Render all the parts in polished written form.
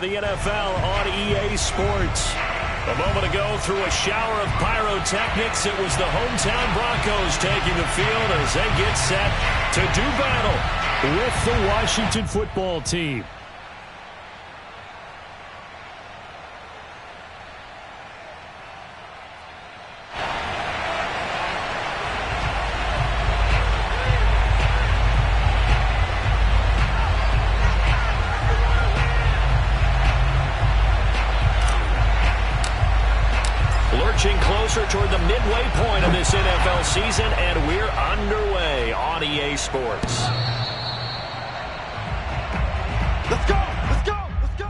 The NFL on EA Sports. A moment ago, through a shower of pyrotechnics, it was the hometown Broncos taking the field as they get set to do battle with the Washington football team. Closer toward the midway point of this NFL season, and we're underway on EA Sports. Let's go! Let's go! Let's go!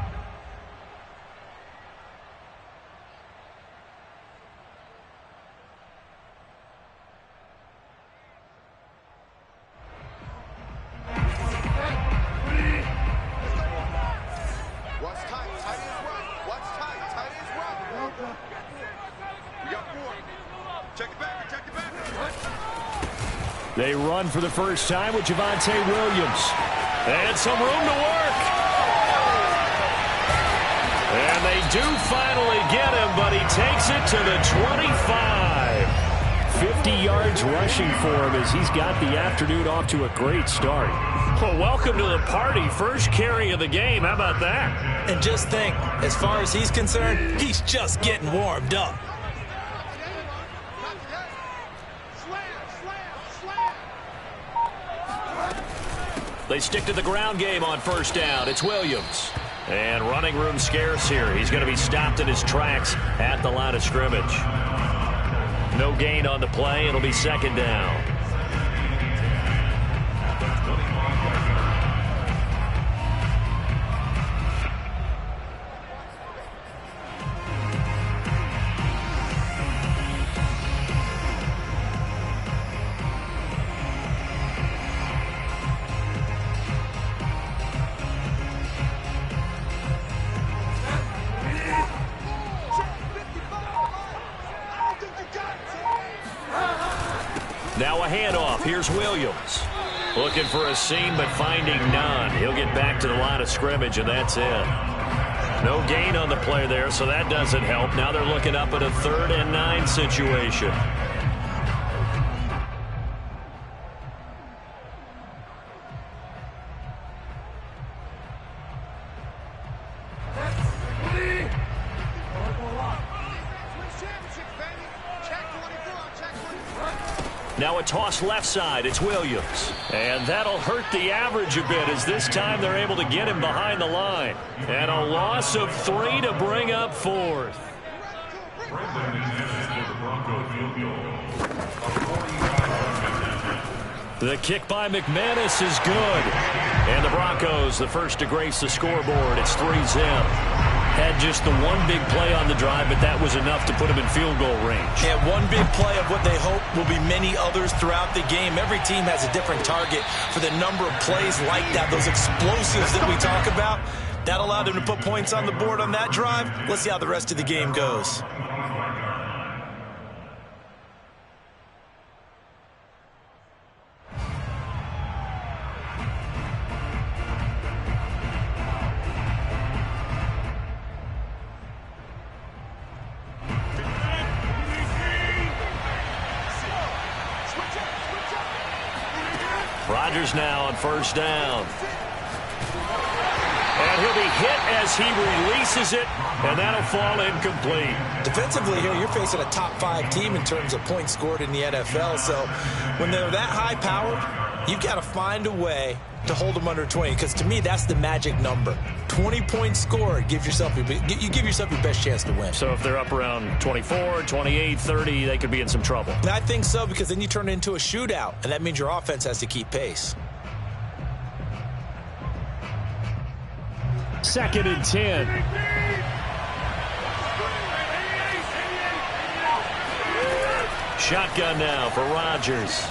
What's tight? Tight is right. What's tight? Tight is right. We got four. Check it back. Check it back. They run for the first time with Javonte Williams. And some room to work. And they do finally get him, but he takes it to the 25. 50 yards rushing for him as he's got the afternoon off to a great start. Well, welcome to the party. First carry of the game. How about that? And just think, as far as he's concerned, he's just getting warmed up. They stick to the ground game on first down. It's Williams. And running room scarce here. He's going to be stopped in his tracks at the line of scrimmage. No gain on the play. It'll be second down. Now a handoff. Here's Williams. Looking for a seam, but finding none. He'll get back to the line of scrimmage, and that's it. No gain on the play there, so that doesn't help. Now they're looking up at a 3rd and 9 situation. Now a toss left side. It's Williams. And that'll hurt the average a bit as this time they're able to get him behind the line. And a loss of 3 to bring up 4th. The kick by McManus is good. And the Broncos, the first to grace the scoreboard. It's 3-zip. Had just the one big play on the drive, but that was enough to put him in field goal range. Yeah, one big play of what they hope will be many others throughout the game. Every team has a different target for the number of plays like that, those explosives that we talk about. That allowed him to put points on the board on that drive. Let's see how the rest of the game goes. Rodgers now on first down. And he'll be hit as he releases it, and that'll fall incomplete. Defensively here, you're facing a top 5 team in terms of points scored in the NFL. So when they're that high-powered, you've got to find a way to hold them under 20, because to me, that's the magic number. 20 points scored, you give yourself your best chance to win. So if they're up around 24, 28, 30, they could be in some trouble. And I think so, because then you turn it into a shootout, and that means your offense has to keep pace. 2nd and 10. Shotgun now for Rodgers.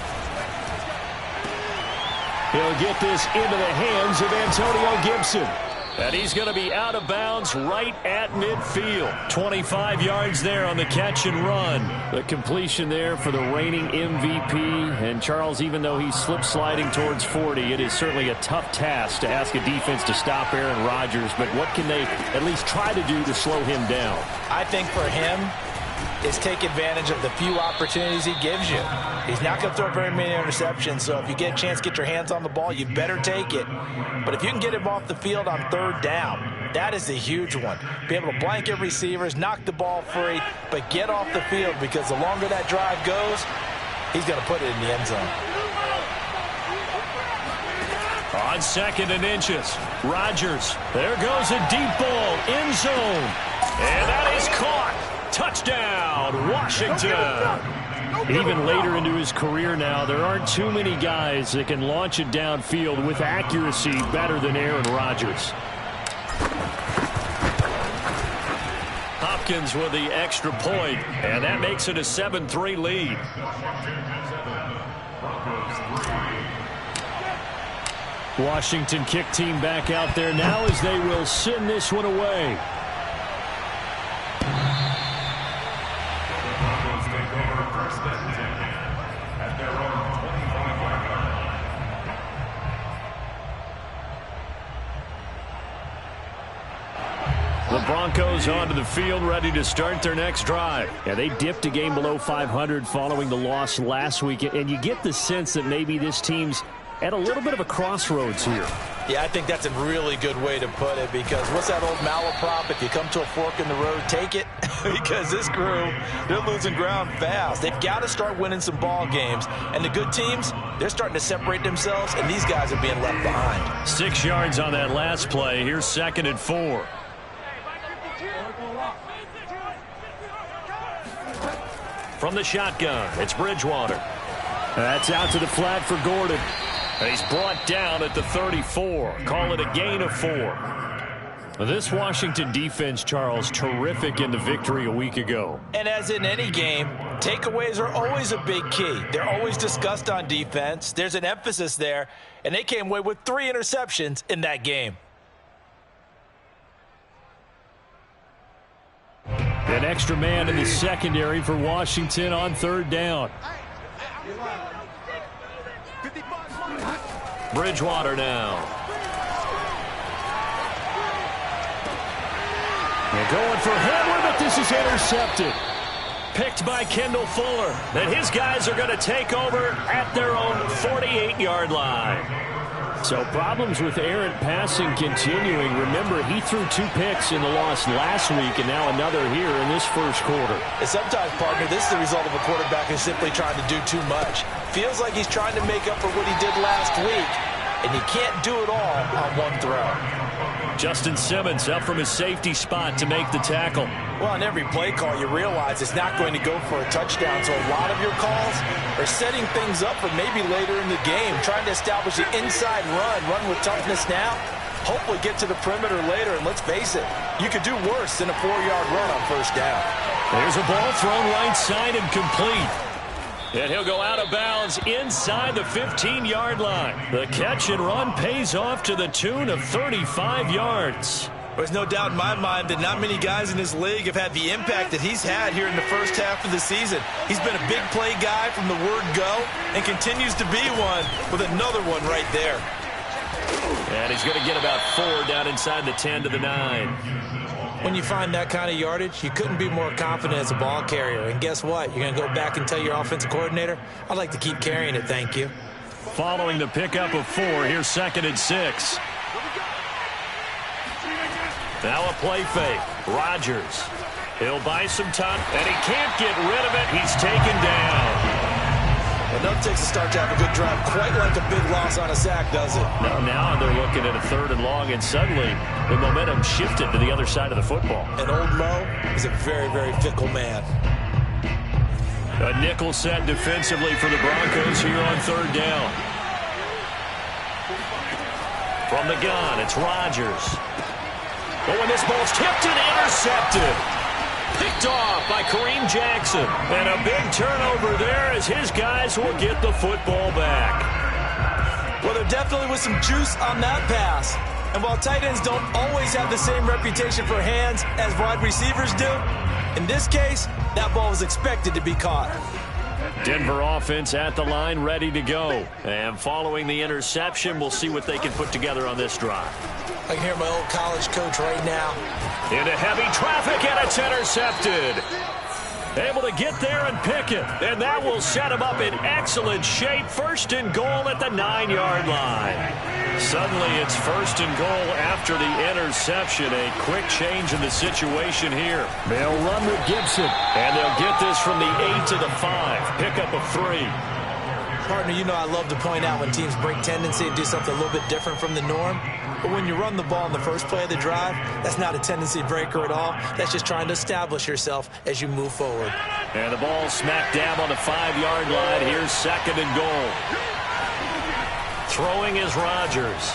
He'll get this into the hands of Antonio Gibson. And he's going to be out of bounds right at midfield. 25 yards there on the catch and run. The completion there for the reigning MVP. And Charles, even though he's slip-sliding towards 40, it is certainly a tough task to ask a defense to stop Aaron Rodgers. But what can they at least try to do to slow him down? I think for him is take advantage of the few opportunities he gives you. He's not going to throw very many interceptions, so if you get a chance to get your hands on the ball, you better take it. But if you can get him off the field on third down, that is a huge one. Be able to blanket receivers, knock the ball free, but get off the field, because the longer that drive goes, he's going to put it in the end zone. On 2nd and inches, Rodgers. There goes a deep ball, end zone. And that is caught. Touchdown, Washington. Even later into his career now, there aren't too many guys that can launch it downfield with accuracy better than Aaron Rodgers. Hopkins with the extra point, and that makes it a 7-3 lead. Washington kick team back out there now as they will send this one away. The Broncos onto the field, ready to start their next drive. Yeah, they dipped a game below 500 following the loss last week, and you get the sense that maybe this team's at a little bit of a crossroads here. Yeah, I think that's a really good way to put it, because what's that old malaprop? If you come to a fork in the road, take it. Because this crew, they're losing ground fast. They've got to start winning some ball games. And the good teams, they're starting to separate themselves, and these guys are being left behind. 6 yards on that last play. Here's 2nd and 4. From the shotgun, it's Bridgewater. That's out to the flat for Gordon. And he's brought down at the 34. Call it a gain of 4. This Washington defense, Charles, terrific in the victory a week ago. And as in any game, takeaways are always a big key. They're always discussed on defense. There's an emphasis there, and they came away with 3 interceptions in that game. An extra man in the secondary for Washington on 3rd down. Bridgewater now. They're going for Hamler, but this is intercepted. Picked by Kendall Fuller. Then his guys are going to take over at their own 48-yard line. So problems with errant passing continuing. Remember, he threw 2 picks in the loss last week, and now another here in this first quarter. And sometimes, partner, this is the result of a quarterback who's simply trying to do too much. Feels like he's trying to make up for what he did last week, and he can't do it all on one throw. Justin Simmons up from his safety spot to make the tackle. Well, on every play call, you realize it's not going to go for a touchdown, so a lot of your calls are setting things up for maybe later in the game, trying to establish the inside run with toughness now, hopefully get to the perimeter later, and let's face it, you could do worse than a 4-yard run on 1st down. There's a ball thrown right side and complete. And he'll go out of bounds inside the 15-yard line. The catch and run pays off to the tune of 35 yards. There's no doubt in my mind that not many guys in this league have had the impact that he's had here in the first half of the season. He's been a big play guy from the word go and continues to be one with another one right there. And he's going to get about 4 down inside the 10 to the 9. When you find that kind of yardage, you couldn't be more confident as a ball carrier. And guess what? You're going to go back and tell your offensive coordinator, I'd like to keep carrying it, thank you. Following the pickup of 4, here's 2nd and 6. Now a play fake. Rodgers. He'll buy some time, and he can't get rid of it. He's taken down. Well, nothing takes a start to have a good drive quite like a big loss on a sack, does it? No, now they're looking at a 3rd and long, and suddenly the momentum shifted to the other side of the football. And old Mo is a very, very fickle man. A nickel set defensively for the Broncos here on 3rd down. From the gun, it's Rodgers. But when this ball's tipped and intercepted. Picked off by Kareem Jackson. And a big turnover there as his guys will get the football back. Well, there definitely was some juice on that pass. And while tight ends don't always have the same reputation for hands as wide receivers do, in this case, that ball was expected to be caught. Denver offense at the line, ready to go. And following the interception, we'll see what they can put together on this drive. I can hear my old college coach right now. Into heavy traffic, and it's intercepted. Able to get there and pick it. And that will set him up in excellent shape. First and goal at the 9-yard line. Suddenly it's first and goal after the interception. A quick change in the situation here. They'll run with Gibson. And they'll get this from the 8 to the 5. Pickup of 3. Partner, you know I love to point out when teams break tendency and do something a little bit different from the norm. But when you run the ball in the first play of the drive, that's not a tendency breaker at all. That's just trying to establish yourself as you move forward. And the ball smack dab on the 5-yard line. Here's second and goal. Throwing is Rodgers.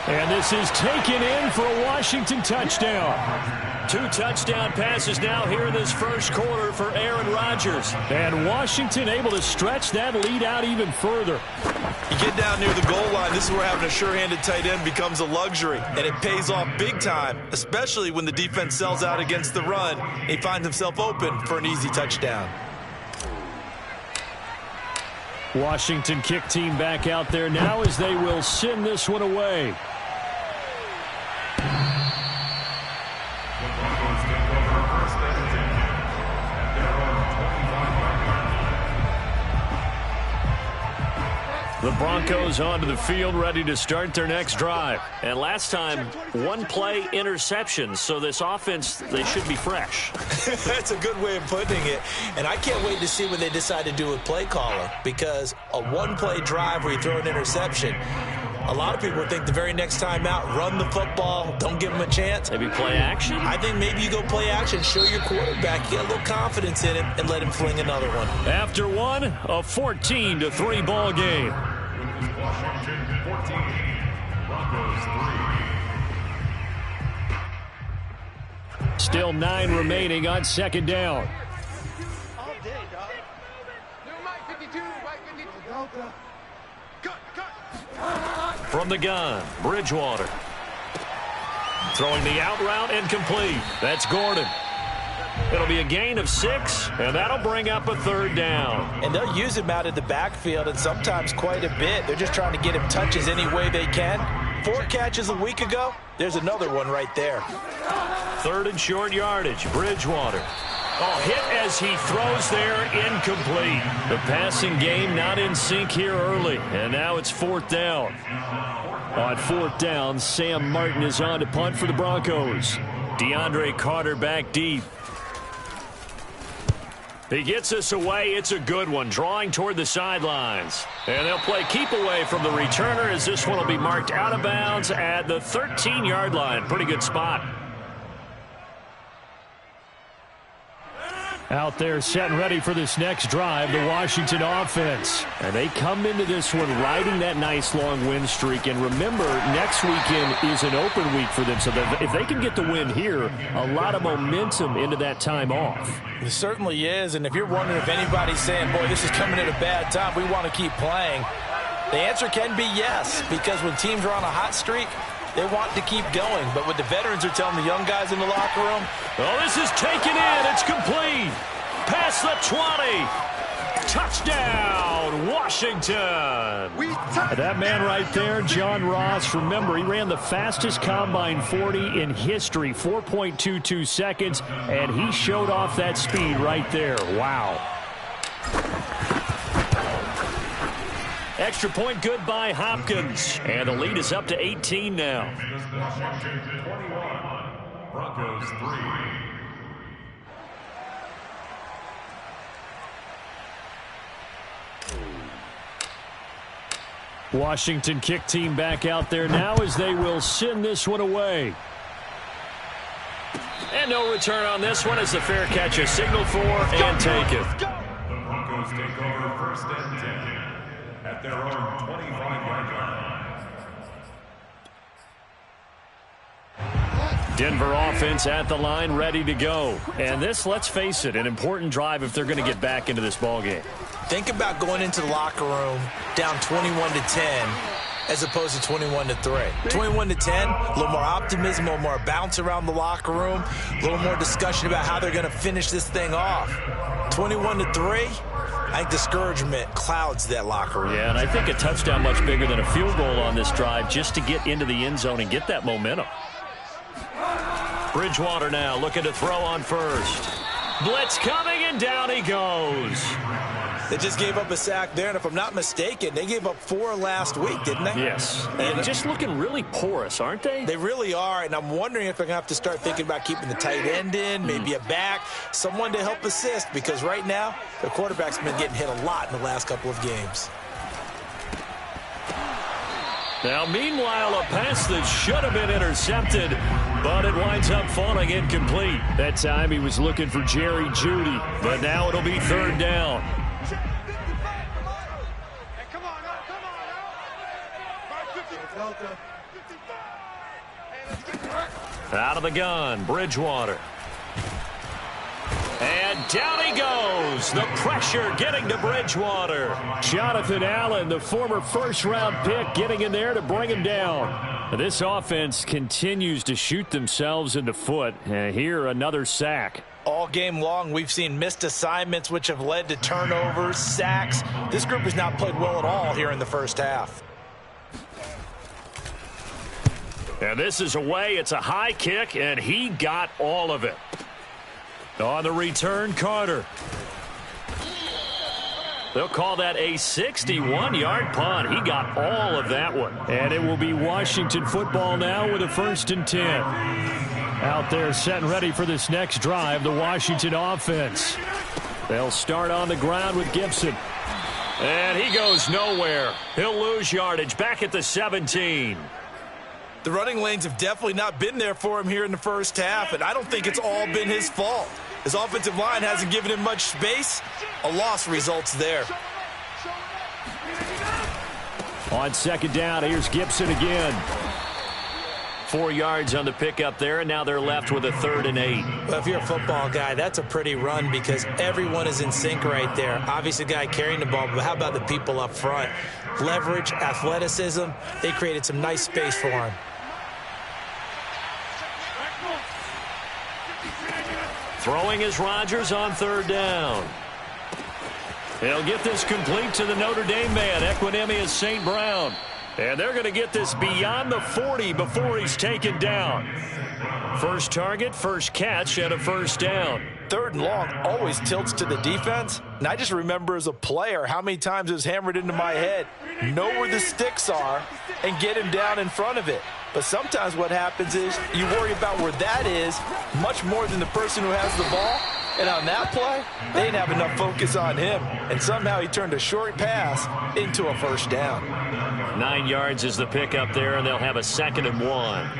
And this is taken in for a Washington touchdown. 2 touchdown passes now here in this first quarter for Aaron Rodgers. And Washington able to stretch that lead out even further. You get down near the goal line, this is where having a sure-handed tight end becomes a luxury. And it pays off big time, especially when the defense sells out against the run. He finds himself open for an easy touchdown. Washington kick team back out there now as they will send this one away. The Broncos onto the field, ready to start their next drive. And last time, 1-play interception. So this offense, they should be fresh. That's a good way of putting it. And I can't wait to see what they decide to do with play caller. Because a 1-play drive where you throw an interception, a lot of people think the very next time out, run the football, don't give them a chance. Maybe play action? I think maybe you go play action, show your quarterback, get a little confidence in him, and let him fling another one. After one, a 14-3 ball game. Washington 14, Broncos 3. Still 9 remaining on second down. All day, dog. Mike 52, Mike 52. Cut. From the gun, Bridgewater. Throwing the out route incomplete. That's Gordon. It'll be a gain of 6, and that'll bring up a third down. And they'll use him out of the backfield, and sometimes quite a bit. They're just trying to get him touches any way they can. 4 catches a week ago, there's another one right there. Third and short yardage, Bridgewater. Oh, hit as he throws there, incomplete. The passing game not in sync here early, and now it's 4th down. On 4th down, Sam Martin is on to punt for the Broncos. DeAndre Carter back deep. He gets us away. It's a good one, drawing toward the sidelines. And they'll play keep away from the returner as this one will be marked out of bounds at the 13-yard line. Pretty good spot. Out there set and ready for this next drive, the Washington offense. And they come into this one riding that nice long win streak. And remember, next weekend is an open week for them. So that if they can get the win here, a lot of momentum into that time off. It certainly is. And if you're wondering if anybody's saying, boy, this is coming at a bad time, we want to keep playing, the answer can be yes. Because when teams are on a hot streak, they want to keep going. But what the veterans are telling the young guys in the locker room, oh, this is taken in. It's complete. Past the 20. Touchdown, Washington. That man right there, John Ross, remember, he ran the fastest combine 40 in history, 4.22 seconds, and he showed off that speed right there. Wow. Extra point good by Hopkins. And the lead is up to 18 now. Washington 21, Broncos 3. Washington kick team back out there now as they will send this one away. And no return on this one as the fair catch is signaled for and taken. The Broncos take over first and 10 at their own 25-yard line. Denver offense at the line, ready to go. And this, let's face it, an important drive if they're going to get back into this ballgame. think about going into the locker room down 21-10 as opposed to 21-3. 21-10, a little more optimism, a little more bounce around the locker room, a little more discussion about how they're going to finish this thing off. 21-3, I think discouragement clouds that locker room. Yeah, and I think a touchdown much bigger than a field goal on this drive just to get into the end zone and get that momentum. Bridgewater now looking to throw on first. Blitz coming, and down he goes. They just gave up a sack there, and if I'm not mistaken, they gave up 4 last week, didn't they? Yes. And just looking really porous, aren't they? They really are, and I'm wondering if they're going to have to start thinking about keeping the tight end in, maybe a back, someone to help assist, because right now, their quarterback's been getting hit a lot in the last couple of games. Now, meanwhile, a pass that should have been intercepted, but it winds up falling incomplete. That time he was looking for Jerry Jeudy, but now it'll be 3rd down. Out of the gun, Bridgewater. And down he goes. The pressure getting to Bridgewater. Jonathan Allen, the former first-round pick, getting in there to bring him down. This offense continues to shoot themselves in the foot. And here, another sack. All game long, we've seen missed assignments, which have led to turnovers, sacks. This group has not played well at all here in the first half. And this is away. It's a high kick, and he got all of it. On the return, Carter. They'll call that a 61-yard punt. He got all of that one. And it will be Washington football now with a 1st and 10. Out there set and ready for this next drive, the Washington offense. They'll start on the ground with Gibson. And he goes nowhere. He'll lose yardage back at the 17. The running lanes have definitely not been there for him here in the first half, and I don't think it's all been his fault. His offensive line hasn't given him much space. A loss results there. On 2nd down, here's Gibson again. 4 yards on the pickup there, and now they're left with a 3rd and 8. Well, if you're a football guy, that's a pretty run because everyone is in sync right there. Obviously, the guy carrying the ball, but how about the people up front? Leverage, athleticism, they created some nice space for him. Throwing is Rodgers on 3rd down. They'll get this complete to the Notre Dame man, Equinemius St. Brown. And they're going to get this beyond the 40 before he's taken down. First target, first catch, and a 1st down. 3rd and long always tilts to the defense. And I just remember as a player how many times it was hammered into my head. Know where the sticks are and get him down in front of it. But sometimes what happens is you worry about where that is much more than the person who has the ball. And on that play, they didn't have enough focus on him. And somehow he turned a short pass into a 1st down. 9 yards is the pickup there, and they'll have a 2nd and 1.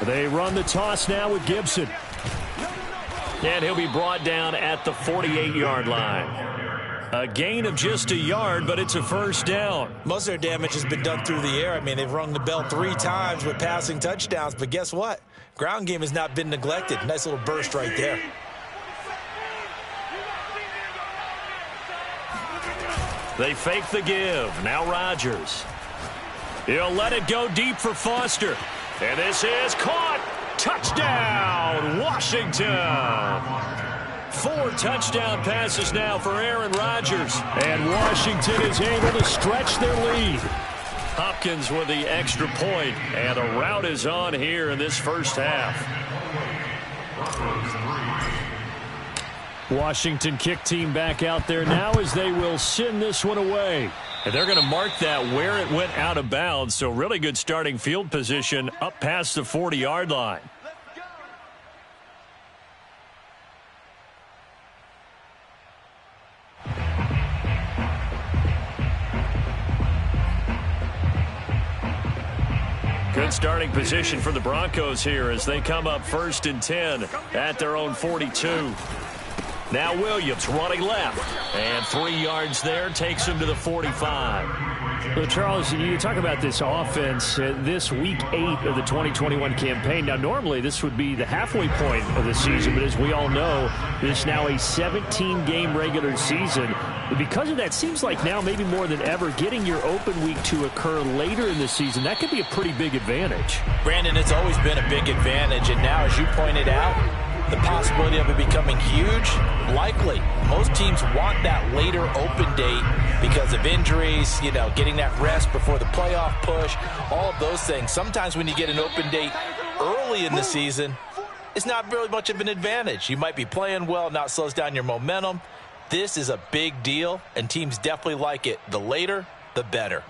They run the toss now with Gibson. And he'll be brought down at the 48-yard line. A gain of just a yard, but it's a 1st down. Most of their damage has been done through the air. I mean, they've rung the bell 3 times with passing touchdowns, but guess what? Ground game has not been neglected. Nice little burst right there. They fake the give. Now Rodgers. He'll let it go deep for Foster. And this is caught. Touchdown, Washington. 4 touchdown passes now for Aaron Rodgers. And Washington is able to stretch their lead. Hopkins with the extra point. And a rout is on here in this first half. Washington kick team back out there now as they will send this one away. And they're going to mark that where it went out of bounds. So really good starting field position up past the 40-yard line. Good starting position for the Broncos here as they come up 1st and 10 at their own 42. Now Williams running left. And 3 yards there takes him to the 45. Well, Charles, you talk about this offense, this week 8 of the 2021 campaign. Now, normally this would be the halfway point of the season, but as we all know, this is now a 17-game regular season. But because of that, seems like now maybe more than ever, getting your open week to occur later in the season, that could be a pretty big advantage. Brandon, it's always been a big advantage, and now, as you pointed out, the possibility of it becoming huge, likely. Most teams want that later open date because of injuries, you know, getting that rest before the playoff push, all of those things. Sometimes when you get an open date early in the season, it's not really much of an advantage. You might be playing well, not slows down your momentum. This is a big deal, and teams definitely like it. The later, the better.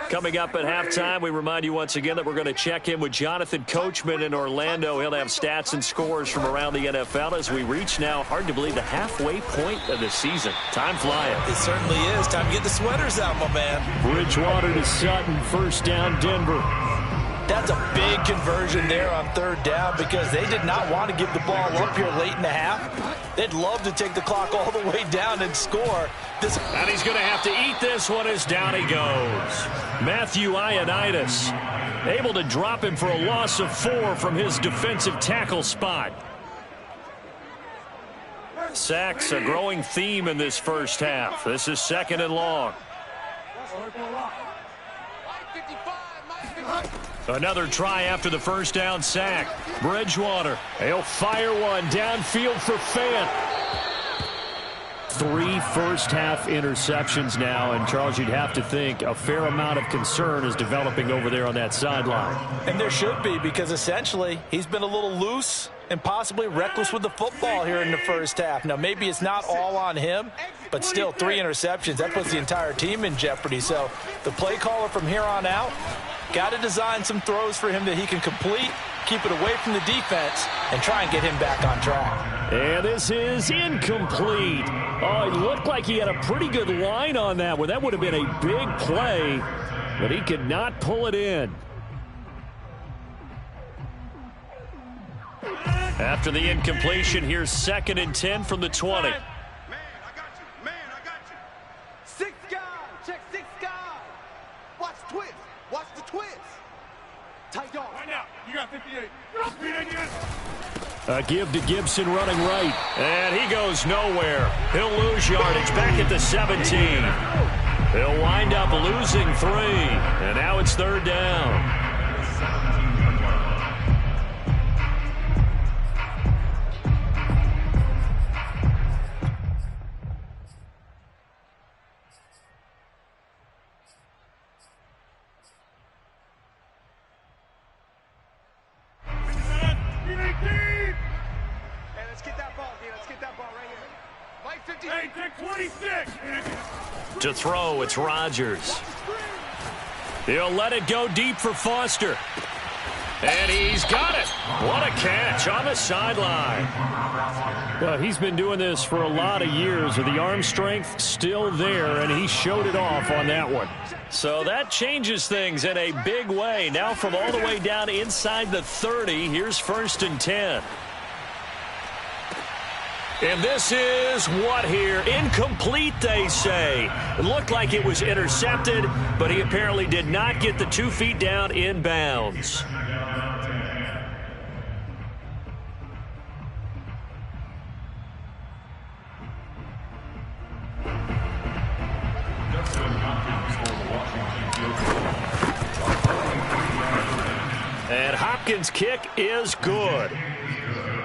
Coming up at halftime, we remind you once again that we're going to check in with Jonathan Coachman in Orlando. He'll have stats and scores from around the NFL as we reach now, hard to believe, the halfway point of the season. Time flying. It certainly is. Time to get the sweaters out, my man. Bridgewater to Sutton, first down, Denver. That's a big conversion there on third down because they did not want to give the ball up here late in the half. They'd love to take the clock all the way down and score. And he's going to have to eat this one as down he goes. Matthew Ioannidis able to drop him for a loss of 4 from his defensive tackle spot. Sacks a growing theme in this first half. This is 2nd and long. Another try after the first down sack. Bridgewater. He'll fire one downfield for Fant. 3 first-half interceptions now, and Charles, you'd have to think a fair amount of concern is developing over there on that sideline. And there should be, because essentially he's been a little loose and possibly reckless with the football here in the first half. Now, maybe it's not all on him, but still 3 interceptions. That puts the entire team in jeopardy. So the play caller from here on out got to design some throws for him that he can complete, keep it away from the defense, and try and get him back on track. And this is incomplete. Oh, it looked like he had a pretty good line on that one. That would have been a big play, but he could not pull it in. After the incompletion, here's 2nd and 10 from the 20. Man, I got you. Man, I got you. 6 guys. Check 6 guys. Watch the twist. Watch the twist. Tight dog. Right now. You got 58. A give to Gibson running right. And he goes nowhere. He'll lose yardage back at the 17. He'll wind up losing 3. And now it's 3rd down. To throw, it's Rodgers. He'll let it go deep for Foster. And he's got it. What a catch on the sideline. Well, he's been doing this for a lot of years with the arm strength still there, and he showed it off on that one. So that changes things in a big way. Now from all the way down inside the 30, here's 1st and 10. And this is what here? Incomplete, they say. It looked like it was intercepted, but he apparently did not get the 2 feet down in bounds. And Hopkins' kick is good.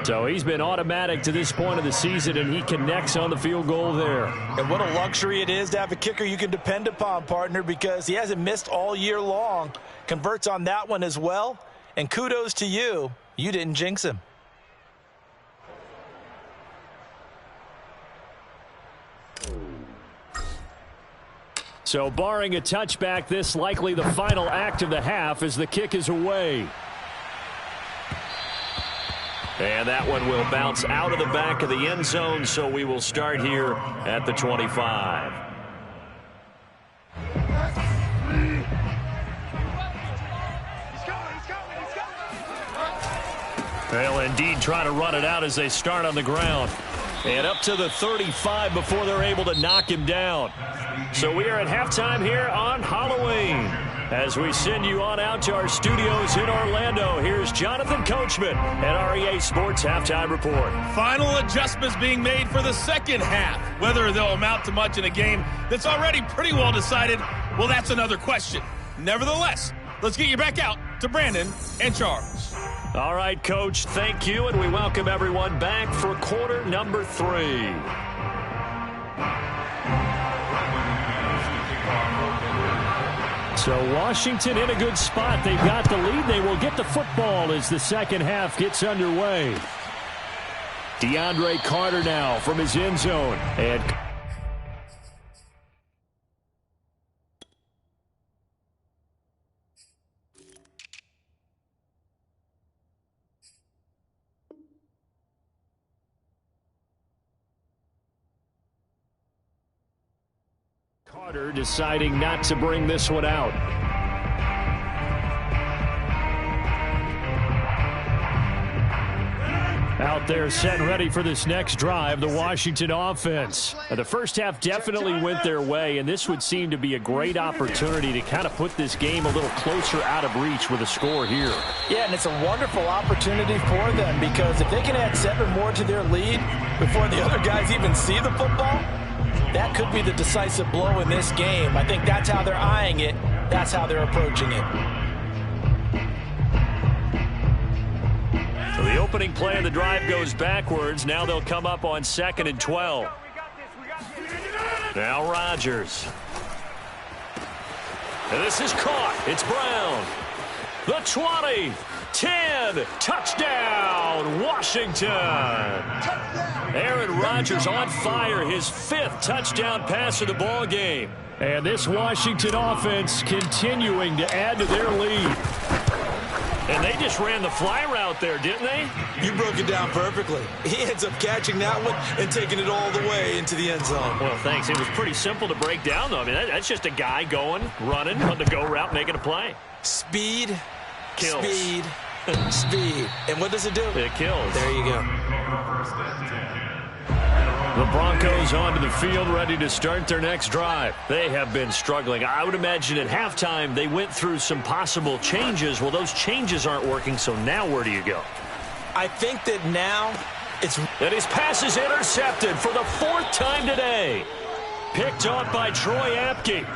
So he's been automatic to this point of the season, and he connects on the field goal there. And what a luxury it is to have a kicker you can depend upon, partner, because he hasn't missed all year long. Converts on that one as well. And kudos to you. You didn't jinx him. So barring a touchback, this likely the final act of the half as the kick is away. And that one will bounce out of the back of the end zone, so we will start here at the 25. They'll indeed try to run it out as they start on the ground. And up to the 35 before they're able to knock him down. So we are at halftime here on Halloween. As we send you on out to our studios in Orlando, here's Jonathan Coachman at REA Sports Halftime Report. Final adjustments being made for the second half. Whether they'll amount to much in a game that's already pretty well decided, well, that's another question. Nevertheless, let's get you back out to Brandon and Charles. All right, Coach, thank you, and we welcome everyone back for quarter number 3. So Washington in a good spot. They've got the lead. They will get the football as the second half gets underway. DeAndre Carter now from his end zone. And Carter deciding not to bring this one out. Out there set and ready for this next drive, the Washington offense. The first half definitely went their way, and this would seem to be a great opportunity to kind of put this game a little closer out of reach with a score here. Yeah, and it's a wonderful opportunity for them because if they can add 7 more to their lead before the other guys even see the football, that could be the decisive blow in this game. I think that's how they're eyeing it. That's how they're approaching it. So the opening play of the drive goes backwards. Now they'll come up on 2nd and 12. Now Rodgers. And this is caught. It's Brown. The 20, 10, touchdown, Washington. Aaron Rodgers on fire, his 5th touchdown pass of the ball game. And this Washington offense continuing to add to their lead. And they just ran the fly route there, didn't they? You broke it down perfectly. He ends up catching that one and taking it all the way into the end zone. Well, thanks. It was pretty simple to break down, though. I mean, that's just a guy going, running on the go route, making a play. Speed, kills. Speed, speed. And what does it do? It kills. There you go. The Broncos onto the field, ready to start their next drive. They have been struggling. I would imagine at halftime they went through some possible changes. Well, those changes aren't working, so now where do you go? I think that now it's... And his pass is intercepted for the 4th time today. Picked off by Troy Apke.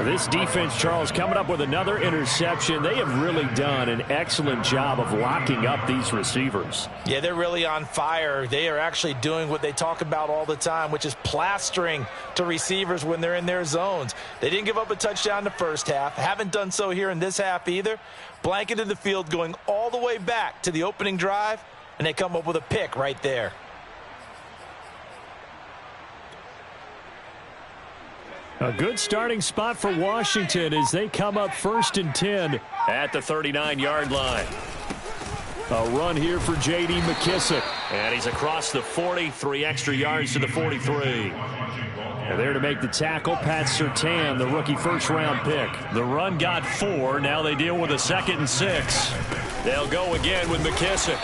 This defense, Charles, coming up with another interception. They have really done an excellent job of locking up these receivers. Yeah, they're really on fire. They are actually doing what they talk about all the time, which is plastering to receivers when they're in their zones. They didn't give up a touchdown in the first half. Haven't done so here in this half either. Blanketed the field going all the way back to the opening drive, and they come up with a pick right there. A good starting spot for Washington as they come up 1st and 10 at the 39-yard line. A run here for J.D. McKissick. And he's across the 40, 3 extra yards to the 43. And there to make the tackle, Pat Surtain, the rookie first-round pick. The run got 4. Now they deal with a 2nd and 6. They'll go again with McKissick.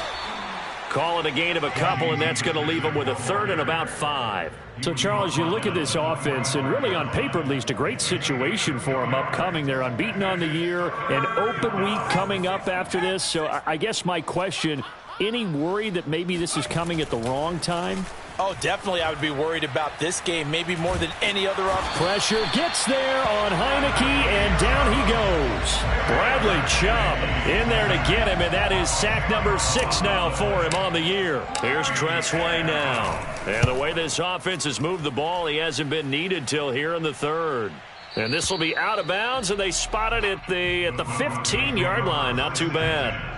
Call it a gain of a couple, and that's going to leave them with a 3rd and about 5. So, Charles, you look at this offense, and really on paper at least, a great situation for them upcoming. They're unbeaten on the year, an open week coming up after this. So I guess my question, any worry that maybe this is coming at the wrong time? Oh, definitely I would be worried about this game, maybe more than any other Pressure gets there on Heineke, and down he goes. Bradley Chubb in there to get him, and that is sack number 6 now for him on the year. Here's Tressway now. And the way this offense has moved the ball, he hasn't been needed till here in the 3rd. And this will be out of bounds, and they spot it at the 15-yard line. Not too bad.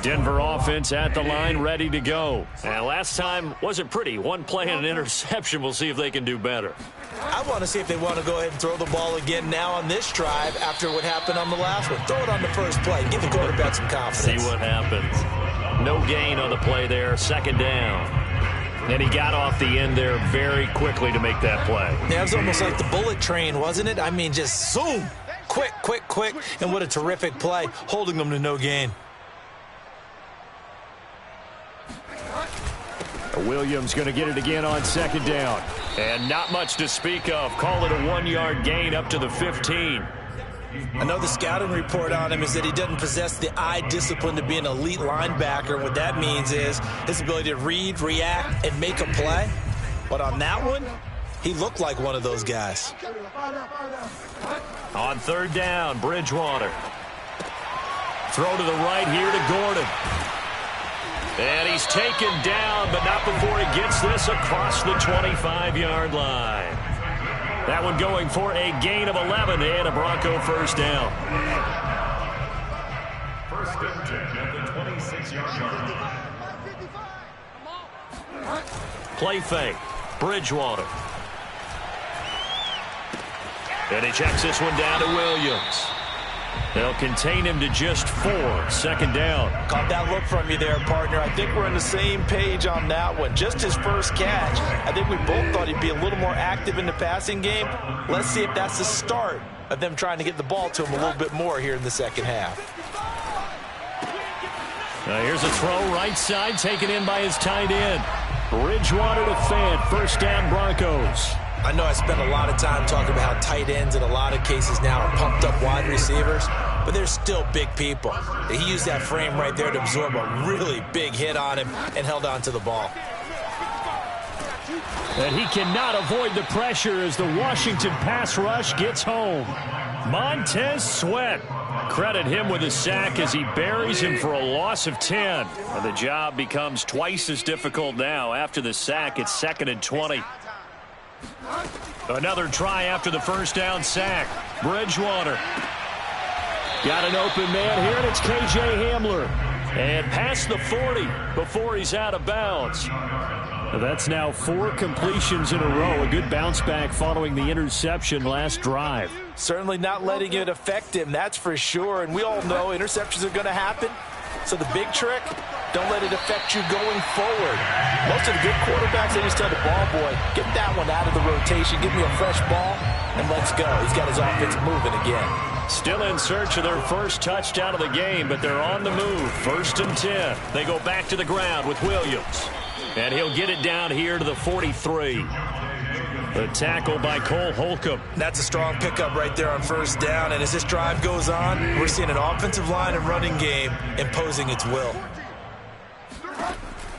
Denver offense at the line, ready to go. And last time wasn't pretty. 1 play and an interception. We'll see if they can do better. I want to see if they want to go ahead and throw the ball again now on this drive after what happened on the last one. Throw it on the first play. Give the quarterback some confidence. See what happens. No gain on the play there. 2nd down. And he got off the end there very quickly to make that play. Yeah, it was almost like the bullet train, wasn't it? I mean, just zoom. Quick, quick, quick. And what a terrific play, holding them to no gain. Williams going to get it again on second down. And not much to speak of. Call it a 1-yard gain up to the 15. I know the scouting report on him is that he doesn't possess the eye discipline to be an elite linebacker. What that means is his ability to read, react, and make a play. But on that one, he looked like one of those guys. On third down, Bridgewater. Throw to the right here to Gordon. And he's taken down, but not before he gets this across the 25-yard line. That one going for a gain of 11 and a Bronco first down. First and 10 at the 26-yard line. Play fake. Bridgewater. And he checks this one down to Williams. They'll contain him to just 4. Second down. Caught that look from you there, partner. I think we're on the same page on that one. Just his first catch. I think we both thought he'd be a little more active in the passing game. Let's see if that's the start of them trying to get the ball to him a little bit more here in the second half. Now here's a throw right side taken in by his tight end. Bridgewater to Fant. First down Broncos. I know I spent a lot of time talking about how tight ends in a lot of cases now are pumped up wide receivers, but they're still big people. He used that frame right there to absorb a really big hit on him and held on to the ball. And he cannot avoid the pressure as the Washington pass rush gets home. Montez Sweat. Credit him with a sack as he buries him for a loss of 10. And the job becomes twice as difficult now. After the sack, it's 2nd and 20. Another try after the first down sack. Bridgewater. Got an open man here, and it's K.J. Hamler. And past the 40 before he's out of bounds. That's now 4 completions in a row. A good bounce back following the interception last drive. Certainly not letting it affect him, that's for sure. And we all know interceptions are going to happen. So the big trick, don't let it affect you going forward. Most of the good quarterbacks, they just tell the ball boy, get that one out of the rotation, give me a fresh ball, and let's go. He's got his offense moving again. Still in search of their first touchdown of the game, but they're on the move. 1st and 10. They go back to the ground with Williams. And he'll get it down here to the 43. The tackle by Cole Holcomb. That's a strong pickup right there on first down. And as this drive goes on, we're seeing an offensive line and running game imposing its will.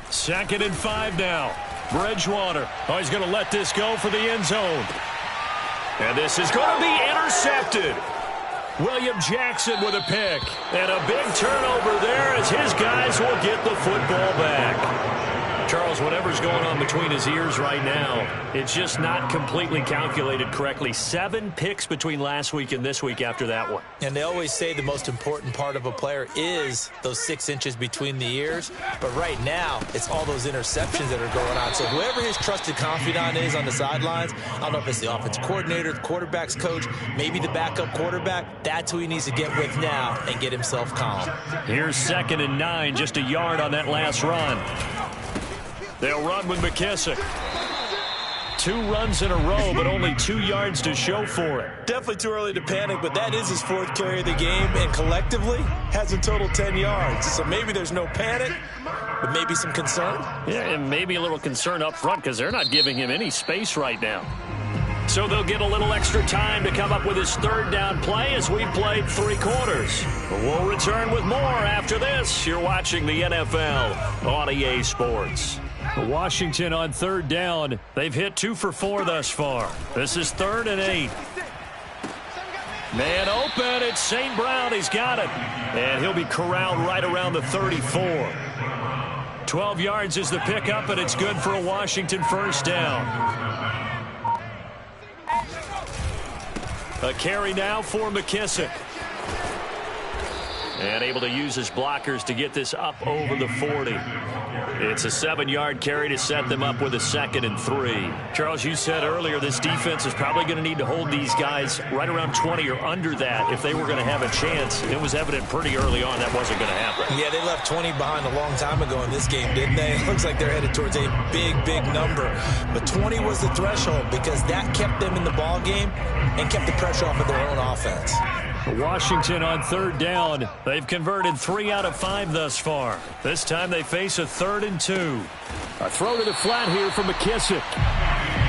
2nd and 5 now. Bridgewater. Oh, he's going to let this go for the end zone. And this is going to be intercepted. William Jackson with a pick. And a big turnover there as his guys will get the football back. Charles, whatever's going on between his ears right now, it's just not completely calculated correctly. 7 picks between last week and this week after that one. And they always say the most important part of a player is those 6 inches between the ears. But right now, it's all those interceptions that are going on. So whoever his trusted confidant is on the sidelines, I don't know if it's the offensive coordinator, the quarterback's coach, maybe the backup quarterback, that's who he needs to get with now and get himself calm. Here's 2nd and 9, just a yard on that last run. They'll run with McKissick. 2 runs in a row, but only 2 yards to show for it. Definitely too early to panic, but that is his 4th carry of the game, and collectively has a total 10 yards. So maybe there's no panic, but maybe some concern. Yeah, and maybe a little concern up front because they're not giving him any space right now. So they'll get a little extra time to come up with his 3rd down play as we've played 3 quarters. We'll return with more after this. You're watching the NFL on EA Sports. Washington on 3rd down. They've hit 2 for 4 thus far. This is 3rd and 8. Man open. It's St. Brown. He's got it. And he'll be corralled right around the 34. 12 yards is the pickup, and it's good for a Washington first down. A carry now for McKissick. And able to use his blockers to get this up over the 40. It's a 7-yard carry to set them up with a 2nd and 3. Charles, you said earlier this defense is probably going to need to hold these guys right around 20 or under that if they were going to have a chance. It was evident pretty early on that wasn't going to happen. Yeah, they left 20 behind a long time ago in this game, didn't they? It looks like they're headed towards a big, big number. But 20 was the threshold because that kept them in the ball game and kept the pressure off of their own offense. Washington on third down. They've converted 3 out of 5 thus far. This time they face a 3rd and 2. A throw to the flat here from McKissick.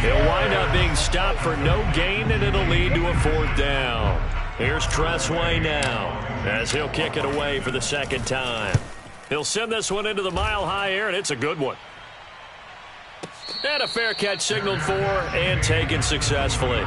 He'll wind up being stopped for no gain, and it'll lead to a 4th down. Here's Tressway now as he'll kick it away for the 2nd time. He'll send this one into the mile-high air, and it's a good one. And a fair catch signaled for and taken successfully.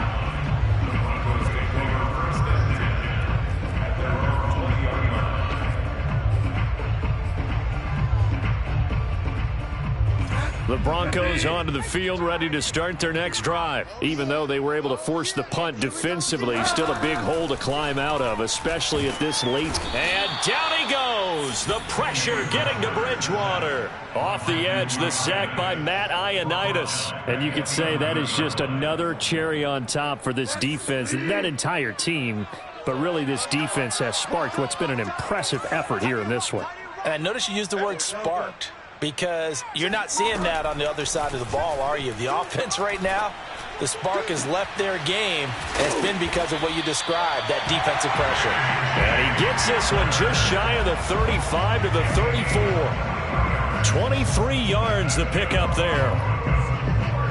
The Broncos onto the field, ready to start their next drive. Even though they were able to force the punt defensively, still a big hole to climb out of, especially at this late. And down he goes. The pressure getting to Bridgewater. Off the edge, the sack by Matt Ioannidis. And you could say that is just another cherry on top for this defense and that entire team. But really, this defense has sparked what's been an impressive effort here in this one. And notice you used the word sparked, because you're not seeing that on the other side of the ball, are you? The offense right now, the spark has left their game, and it's been because of what you described, that defensive pressure. And he gets this one just shy of the 35 to the 34. 23 yards the pickup there.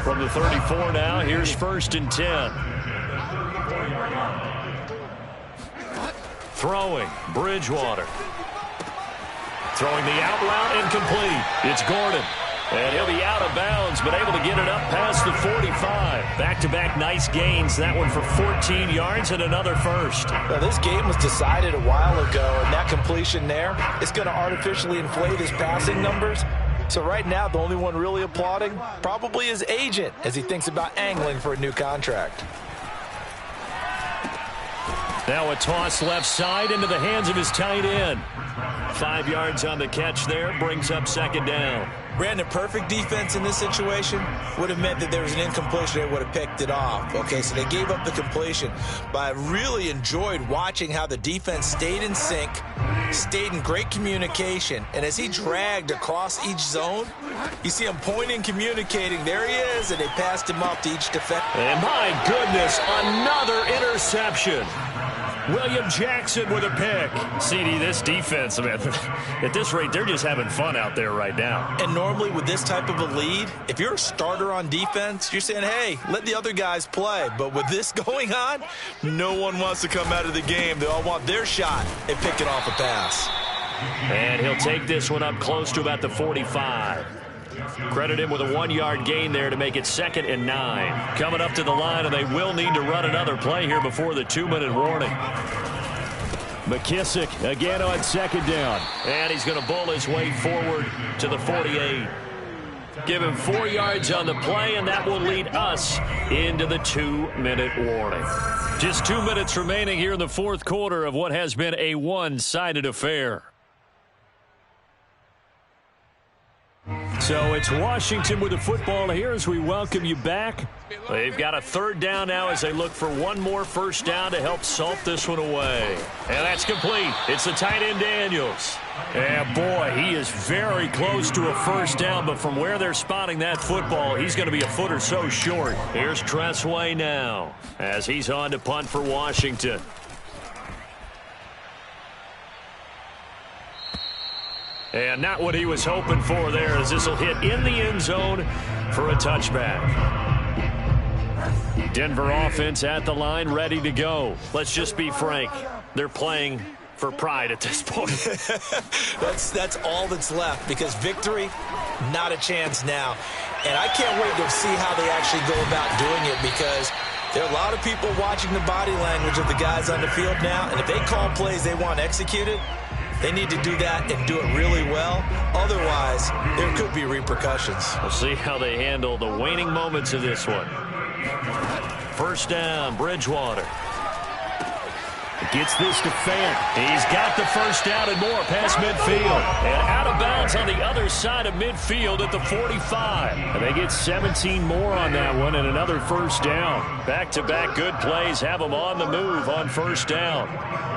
From the 34 now, here's 1st and 10. Throwing, Bridgewater. Throwing the out route incomplete. It's Gordon. And he'll be out of bounds, but able to get it up past the 45. Back-to-back nice gains. That one for 14 yards and another first. Now, this game was decided a while ago, and that completion there is going to artificially inflate his passing numbers. So right now, the only one really applauding probably his agent as he thinks about angling for a new contract. Now a toss left side into the hands of his tight end. 5 yards on the catch there, brings up 2nd down. Brandon, perfect defense in this situation would have meant that there was an incompletion. They would have picked it off. Okay, so they gave up the completion. But I really enjoyed watching how the defense stayed in sync, stayed in great communication, and as he dragged across each zone, you see him pointing, communicating. There he is, and they passed him off to each defender. And my goodness, another interception. William Jackson with a pick. CD, this defense, man, at this rate, they're just having fun out there right now. And normally with this type of a lead, if you're a starter on defense, you're saying, hey, let the other guys play. But with this going on, no one wants to come out of the game. They all want their shot and pick it off a pass. And he'll take this one up close to about the 45. Credit him with a 1-yard gain there to make it 2nd and 9. Coming up to the line, and they will need to run another play here before the 2-minute warning. McKissick again on 2nd down. And he's going to bull his way forward to the 48. Give him 4 yards on the play, and that will lead us into the 2-minute warning. Just 2 minutes remaining here in the 4th quarter of what has been a one-sided affair. So it's Washington with the football here as we welcome you back. They've got a 3rd down now as they look for one more 1st down to help salt this one away. And that's complete. It's the tight end Daniels. And boy, he is very close to a 1st down, but from where they're spotting that football, he's going to be a foot or so short. Here's Tressway now as he's on to punt for Washington. And not what he was hoping for there, as this will hit in the end zone for a touchback. Denver offense at the line, ready to go. Let's just be frank. They're playing for pride at this point. That's all that's left, because victory, not a chance now. And I can't wait to see how they actually go about doing it, because there are a lot of people watching the body language of the guys on the field now, and if they call plays they want executed, they need to do that and do it really well. Otherwise, there could be repercussions. We'll see how they handle the waning moments of this one. 1st down, Bridgewater. Gets this to Fant. He's got the 1st down and more past midfield. And out of bounds on the other side of midfield at the 45. And they get 17 more on that one and another 1st down. Back-to-back good plays have them on the move on 1st down.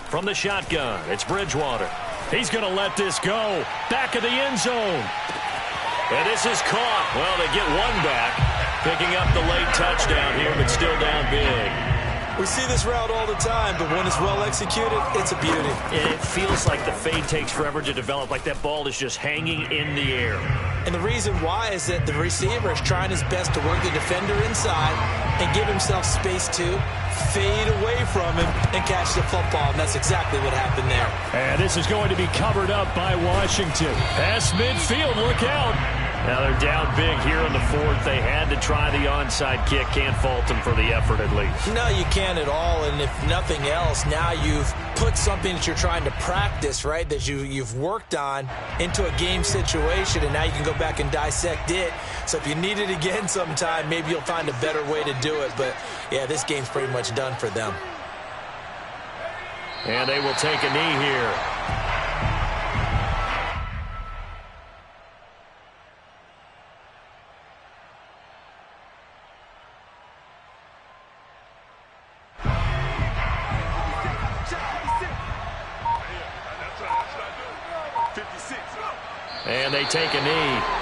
From the shotgun, it's Bridgewater. He's going to let this go. Back of the end zone. And this is caught. Well, they get one back. Picking up the late touchdown here, but still down big. We see this route all the time, but when it's well executed, it's a beauty. It feels like the fade takes forever to develop, like that ball is just hanging in the air. And the reason why is that the receiver is trying his best to work the defender inside and give himself space to fade away from him and catch the football, and that's exactly what happened there. And this is going to be covered up by Washington. Pass midfield, look out. Now they're down big here in the fourth. They had to try the onside kick. Can't fault them for the effort at least. No, you can't at all, and if nothing else, now you've put something that you're trying to practice, right, that you've worked on into a game situation, and now you can go back and dissect it. So if you need it again sometime, maybe you'll find a better way to do it. But, yeah, this game's pretty much done for them. And they will take a knee here. And they take a knee.